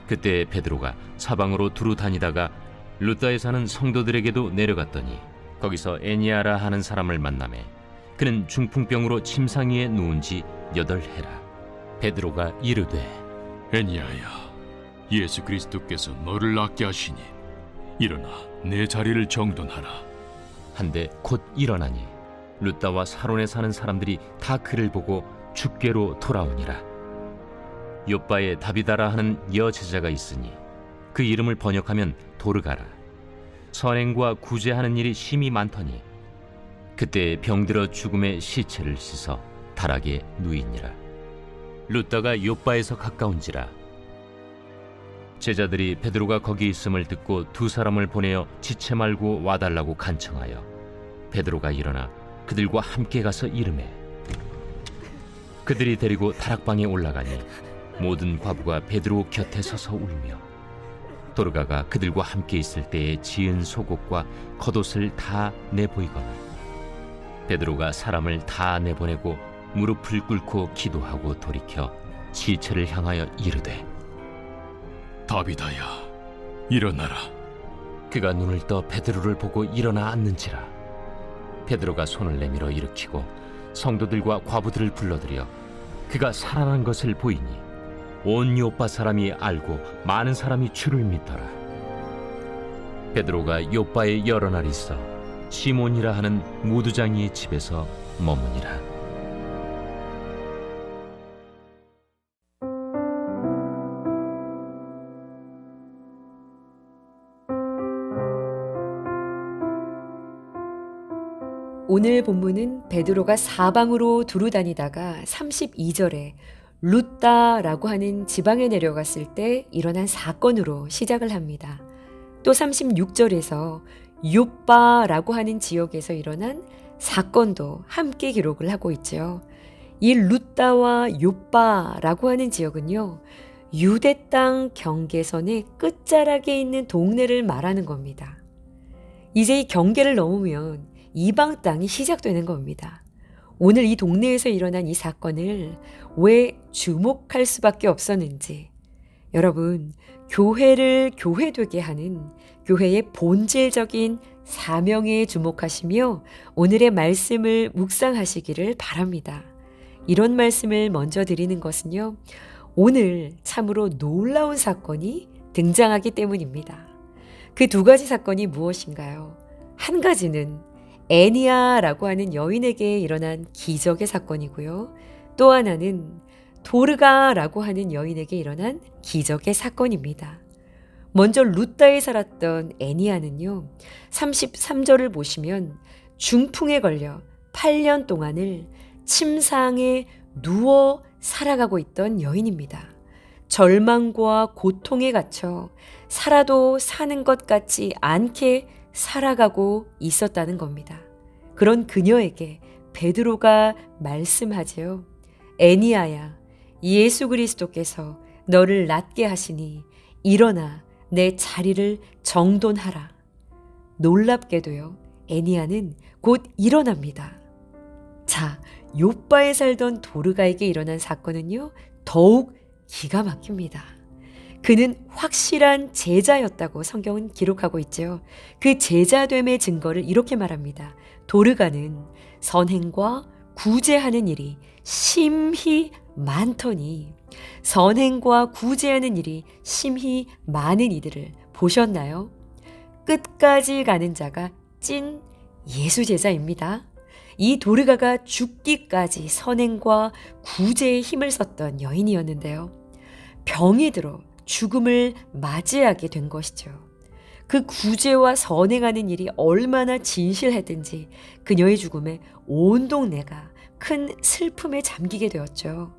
그때 베드로가 사방으로 두루 다니다가 루다에 사는 성도들에게도 내려갔더니 거기서 에니아라 하는 사람을 만나매 그는 중풍병으로 침상 위에 누운 지 8해라. 베드로가 이르되 애니야야, 예수 그리스도께서 너를 낫게 하시니 일어나 내 자리를 정돈하라. 한데 곧 일어나니 루다와 사론에 사는 사람들이 다 그를 보고 주께로 돌아오니라. 요빠에 다비다라 하는 여제자가 있으니 그 이름을 번역하면 도르가라. 선행과 구제하는 일이 심히 많더니 그때 병들어 죽음의 시체를 씻어 다락에 누이니라. 루다가 요빠에서 가까운지라. 제자들이 베드로가 거기 있음을 듣고 2 사람을 보내어 지체 말고 와달라고 간청하여 베드로가 일어나 그들과 함께 가서 이르매 그들이 데리고 다락방에 올라가니 모든 과부가 베드로 곁에 서서 울며 도르가가 그들과 함께 있을 때에 지은 속옷과 겉옷을 다 내보이거늘 베드로가 사람을 다 내보내고 무릎을 꿇고 기도하고 돌이켜 시체를 향하여 이르되 다비다야, 일어나라. 그가 눈을 떠 베드로를 보고 일어나 앉는지라. 베드로가 손을 내밀어 일으키고 성도들과 과부들을 불러들여 그가 살아난 것을 보이니 온 요빠 사람이 알고 많은 사람이 주를 믿더라. 베드로가 요빠에 여러 날 있어 시몬이라 하는 무두장이의 집에서 머무니라. 오늘 본문은 베드로가 사방으로 두루 다니다가 32절에 루다라고 하는 지방에 내려갔을 때 일어난 사건으로 시작을 합니다. 또 36절에서 요빠라고 하는 지역에서 일어난 사건도 함께 기록을 하고 있죠. 이 루다와 요빠라고 하는 지역은요, 유대 땅 경계선의 끝자락에 있는 동네를 말하는 겁니다. 이제 이 경계를 넘으면 이방 땅이 시작되는 겁니다. 오늘 이 동네에서 일어난 이 사건을 왜 주목할 수밖에 없었는지, 여러분, 교회를 교회되게 하는 교회의 본질적인 사명에 주목하시며 오늘의 말씀을 묵상하시기를 바랍니다. 이런 말씀을 먼저 드리는 것은요, 오늘 참으로 놀라운 사건이 등장하기 때문입니다. 그 2가지 사건이 무엇인가요? 한 가지는 애니야라고 하는 여인에게 일어난 기적의 사건이고요. 또 하나는 도르가라고 하는 여인에게 일어난 기적의 사건입니다. 먼저 루다에 살았던 애니야는요, 33절을 보시면 중풍에 걸려 8년 동안을 침상에 누워 살아가고 있던 여인입니다. 절망과 고통에 갇혀 살아도 사는 것 같지 않게 살아가고 있었다는 겁니다. 그런 그녀에게 베드로가 말씀하지요. 애니야야, 예수 그리스도께서 너를 낫게 하시니 일어나 내 자리를 정돈하라. 놀랍게도요, 애니야는 곧 일어납니다. 자, 요빠에 살던 도르가에게 일어난 사건은요, 더욱 기가 막힙니다. 그는 확실한 제자였다고 성경은 기록하고 있죠. 그 제자됨의 증거를 이렇게 말합니다. 도르가는 선행과 구제하는 일이 심히 많더니, 선행과 구제하는 일이 심히 많은 이들을 보셨나요? 끝까지 가는 자가 찐 예수 제자입니다. 이 도르가가 죽기까지 선행과 구제에 힘을 썼던 여인이었는데요. 병이 들어 죽음을 맞이하게 된 것이죠. 그 구제와 선행하는 일이 얼마나 진실했든지 그녀의 죽음에 온 동네가 큰 슬픔에 잠기게 되었죠.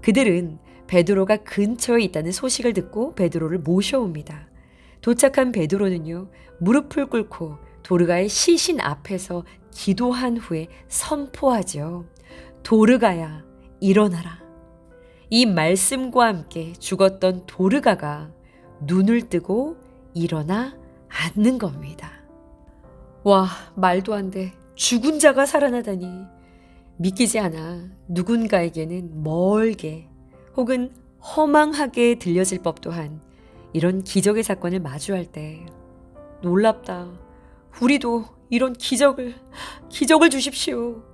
그들은 베드로가 근처에 있다는 소식을 듣고 베드로를 모셔옵니다. 도착한 베드로는요, 무릎을 꿇고 도르가의 시신 앞에서 기도한 후에 선포하죠. 도르가야, 일어나라. 이 말씀과 함께 죽었던 도르가가 눈을 뜨고 일어나 앉는 겁니다. 와, 말도 안 돼. 죽은 자가 살아나다니. 믿기지 않아. 누군가에게는 멀게 혹은 허망하게 들려질 법도 한 이런 기적의 사건을 마주할 때 놀랍다. 우리도 이런 기적을 주십시오.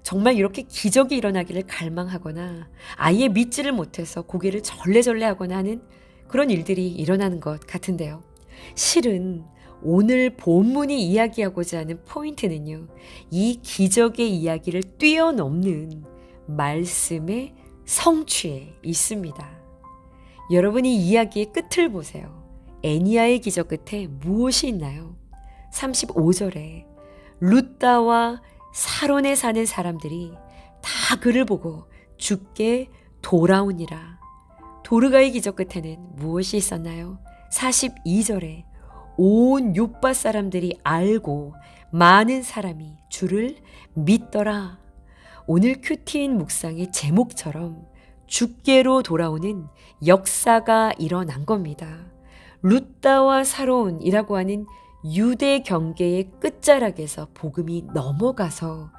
정말 이렇게 기적이 일어나기를 갈망하거나 아예 믿지를 못해서 고개를 절레절레 하거나 하는 그런 일들이 일어나는 것 같은데요. 실은 오늘 본문이 이야기하고자 하는 포인트는요. 이 기적의 이야기를 뛰어넘는 말씀의 성취에 있습니다. 여러분이 이야기의 끝을 보세요. 애니야의 기적 끝에 무엇이 있나요? 35절에 룻다와 사론에 사는 사람들이 다 그를 보고 주께 돌아오니라. 도르가의 기적 끝에는 무엇이 있었나요? 42절에 온 요빠 사람들이 알고 많은 사람이 주를 믿더라. 오늘 큐티인 묵상의 제목처럼 주께로 돌아오는 역사가 일어난 겁니다. 룻다와 사론이라고 하는 유대 경계의 끝자락에서 복음이 넘어가서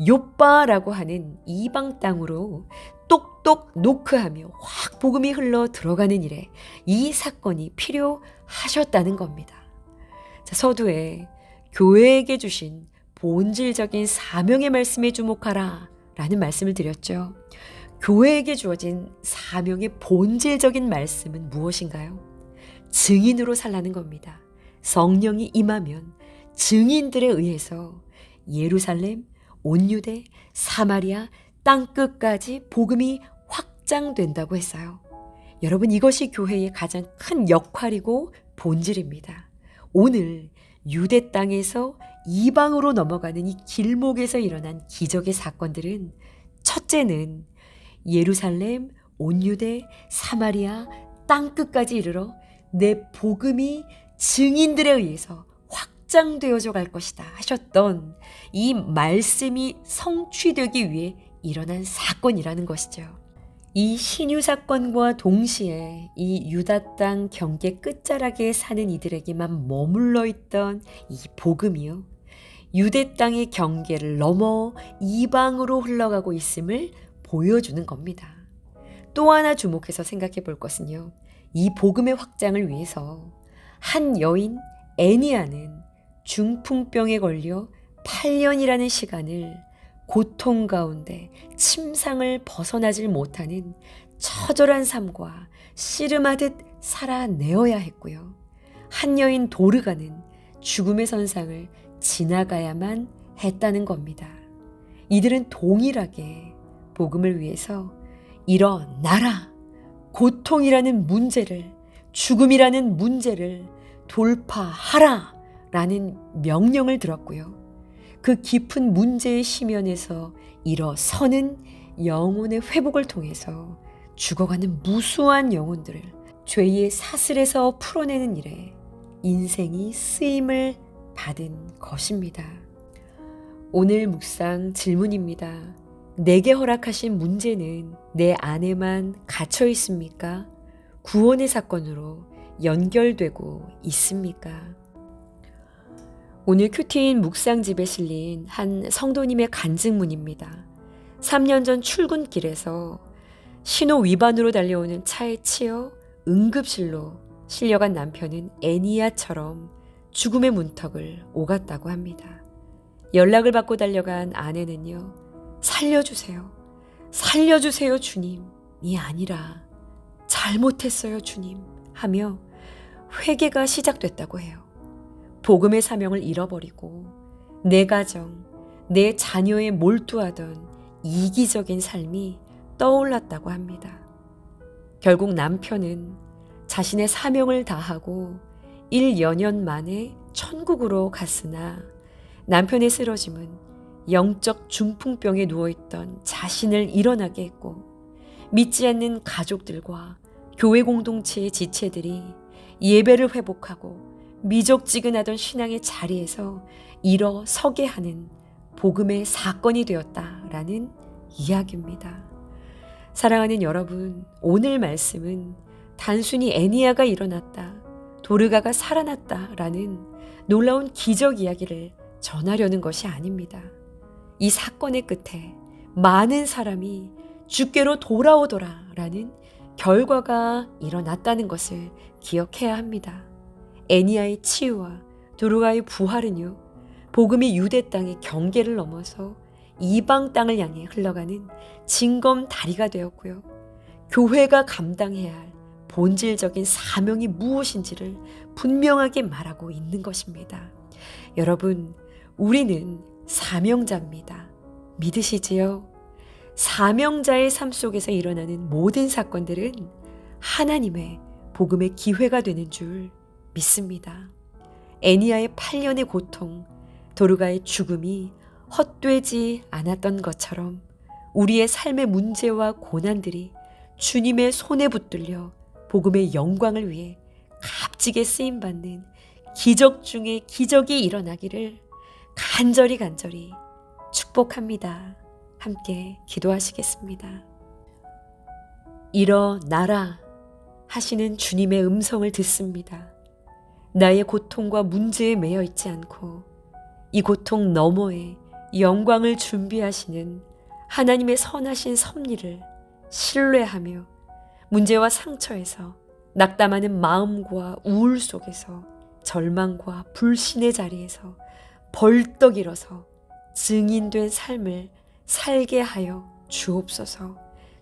요빠라고 하는 이방 땅으로 똑똑 노크하며 확 복음이 흘러 들어가는 일에 이 사건이 필요하셨다는 겁니다. 자, 서두에 교회에게 주신 본질적인 사명의 말씀에 주목하라 라는 말씀을 드렸죠. 교회에게 주어진 사명의 본질적인 말씀은 무엇인가요? 증인으로 살라는 겁니다. 성령이 임하면 증인들에 의해서 예루살렘, 온 유대, 사마리아, 땅끝까지 복음이 확장된다고 했어요. 여러분, 이것이 교회의 가장 큰 역할이고 본질입니다. 오늘 유대 땅에서 이방으로 넘어가는 이 길목에서 일어난 기적의 사건들은 첫째는 예루살렘, 온 유대, 사마리아, 땅끝까지 이르러 내 복음이 증인들에 의해서 확장되어져 갈 것이다 하셨던 이 말씀이 성취되기 위해 일어난 사건이라는 것이죠. 이 신유 사건과 동시에 이 유다 땅 경계 끝자락에 사는 이들에게만 머물러 있던 이 복음이요. 유대 땅의 경계를 넘어 이방으로 흘러가고 있음을 보여주는 겁니다. 또 하나 주목해서 생각해 볼 것은요. 이 복음의 확장을 위해서 한 여인 애니야는 중풍병에 걸려 8년이라는 시간을 고통 가운데 침상을 벗어나질 못하는 처절한 삶과 씨름하듯 살아내어야 했고요. 한 여인 도르가는 죽음의 선상을 지나가야만 했다는 겁니다. 이들은 동일하게 복음을 위해서 일어나라! 고통이라는 문제를, 죽음이라는 문제를 돌파하라! 라는 명령을 들었고요. 그 깊은 문제의 심연에서 일어서는 영혼의 회복을 통해서 죽어가는 무수한 영혼들을 죄의 사슬에서 풀어내는 일에 인생이 쓰임을 받은 것입니다. 오늘 묵상 질문입니다. 내게 허락하신 문제는 내 안에만 갇혀 있습니까? 구원의 사건으로 연결되고 있습니까? 오늘 큐티인 묵상집에 실린 한 성도님의 간증문입니다. 3년 전 출근길에서 신호 위반으로 달려오는 차에 치여 응급실로 실려간 남편은 애니야처럼 죽음의 문턱을 오갔다고 합니다. 연락을 받고 달려간 아내는요. 살려주세요. 살려주세요 주님이 아니라 잘못했어요 주님 하며 회개가 시작됐다고 해요. 복음의 사명을 잃어버리고 내 가정, 내 자녀에 몰두하던 이기적인 삶이 떠올랐다고 합니다. 결국 남편은 자신의 사명을 다하고 1여년 만에 천국으로 갔으나 남편의 쓰러짐은 영적 중풍병에 누워있던 자신을 일어나게 했고 믿지 않는 가족들과 교회 공동체의 지체들이 예배를 회복하고 미적지근하던 신앙의 자리에서 일어서게 하는 복음의 사건이 되었다라는 이야기입니다. 사랑하는 여러분, 오늘 말씀은 단순히 애니야가 일어났다, 도르가가 살아났다라는 놀라운 기적 이야기를 전하려는 것이 아닙니다. 이 사건의 끝에 많은 사람이 주께로 돌아오더라라는 결과가 일어났다는 것을 기억해야 합니다. 애니야의 치유와 도르가의 부활은요, 복음이 유대 땅의 경계를 넘어서 이방 땅을 향해 흘러가는 징검 다리가 되었고요. 교회가 감당해야 할 본질적인 사명이 무엇인지를 분명하게 말하고 있는 것입니다. 여러분, 우리는 사명자입니다. 믿으시지요? 사명자의 삶 속에서 일어나는 모든 사건들은 하나님의 복음의 기회가 되는 줄 믿습니다. 애니야의 8년의 고통, 도르가의 죽음이 헛되지 않았던 것처럼 우리의 삶의 문제와 고난들이 주님의 손에 붙들려 복음의 영광을 위해 값지게 쓰임받는 기적 중에 기적이 일어나기를 간절히 축복합니다. 함께 기도하시겠습니다. 일어나라 하시는 주님의 음성을 듣습니다. 나의 고통과 문제에 매여 있지 않고 이 고통 너머에 영광을 준비하시는 하나님의 선하신 섭리를 신뢰하며 문제와 상처에서 낙담하는 마음과 우울 속에서 절망과 불신의 자리에서 벌떡 일어서 증인된 삶을 살게 하여 주옵소서.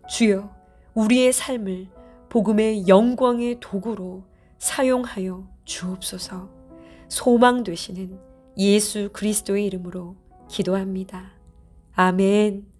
주여, 우리의 삶을 복음의 영광의 도구로 사용하여 주옵소서. 소망 되시는 예수 그리스도의 이름으로 기도합니다. 아멘.